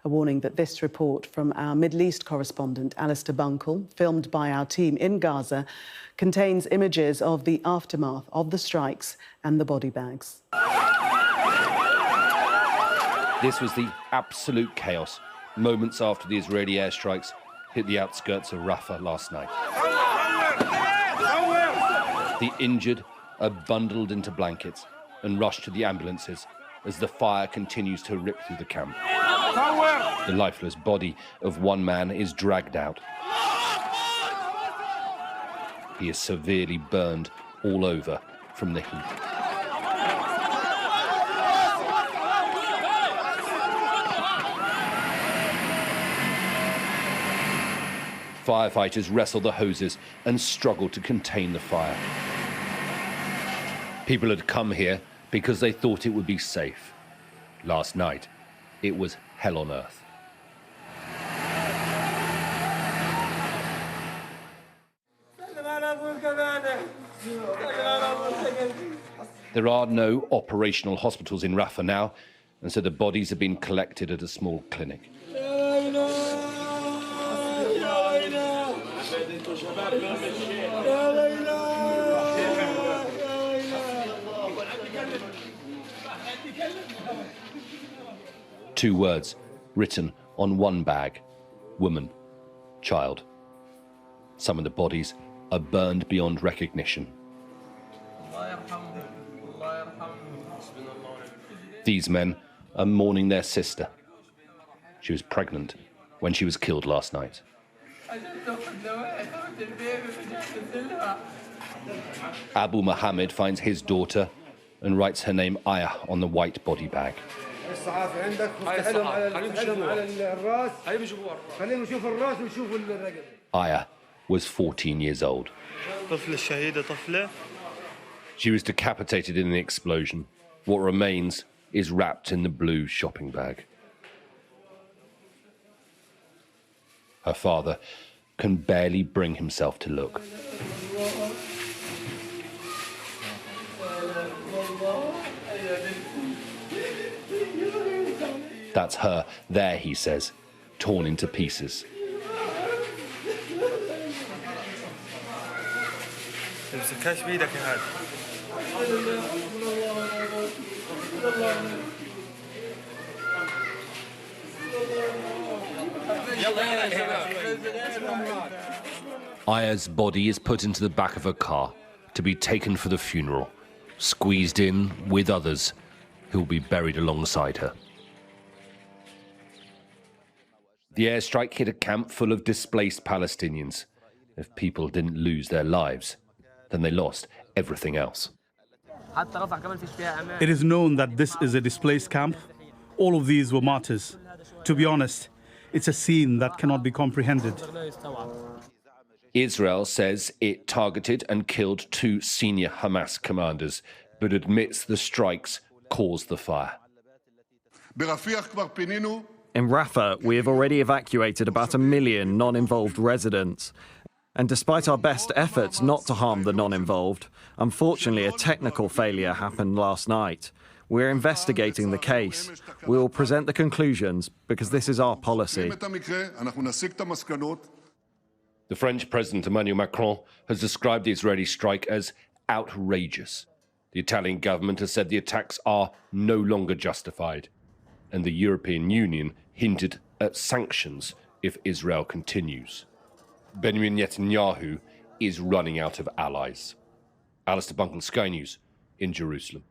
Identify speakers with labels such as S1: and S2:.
S1: A warning that this report from our Middle East correspondent, Alistair Bunkle, filmed by our team in Gaza, contains images of the aftermath of the strikes and the body bags.
S2: This was the absolute chaos moments after the Israeli airstrikes hit the outskirts of Rafah last night. The injured are bundled into blankets and rushed to the ambulances as the fire continues to rip through the camp. The lifeless body of one man is dragged out. He is severely burned all over from the heat. Firefighters wrestle the hoses and struggle to contain the fire. People had come here because they thought it would be safe. Last night, it was hell on earth. There are no operational hospitals in Rafah now, and so the bodies have been collected at a small clinic. 2 words written on one bag: woman, child. Some of the bodies are burned beyond recognition. These men are mourning their sister. She was pregnant when she was killed last night. Abu Mohammed finds his daughter and writes her name Aya on the white body bag. Aya was 14 years old. She was decapitated in the explosion. What remains is wrapped in the blue shopping bag. Her father can barely bring himself to look. That's her there, he says, torn into pieces. Aya's body is put into the back of a car to be taken for the funeral, squeezed in with others who will be buried alongside her. The airstrike hit a camp full of displaced Palestinians. If people didn't lose their lives, then they lost everything else.
S3: It is known that this is a displaced camp. All of these were martyrs. To be honest, it's a scene that cannot be comprehended.
S2: Israel says it targeted and killed 2 senior Hamas commanders, but admits the strikes caused the fire.
S4: In Rafah, we have already evacuated about 1 million non-involved residents. And despite our best efforts not to harm the non-involved, unfortunately a technical failure happened last night. We're investigating the case. We will present the conclusions because this is our policy.
S2: The French President Emmanuel Macron has described the Israeli strike as outrageous. The Italian government has said the attacks are no longer justified. And the European Union hinted at sanctions if Israel continues. Benjamin Netanyahu is running out of allies. Alistair Bunkle, Sky News in Jerusalem.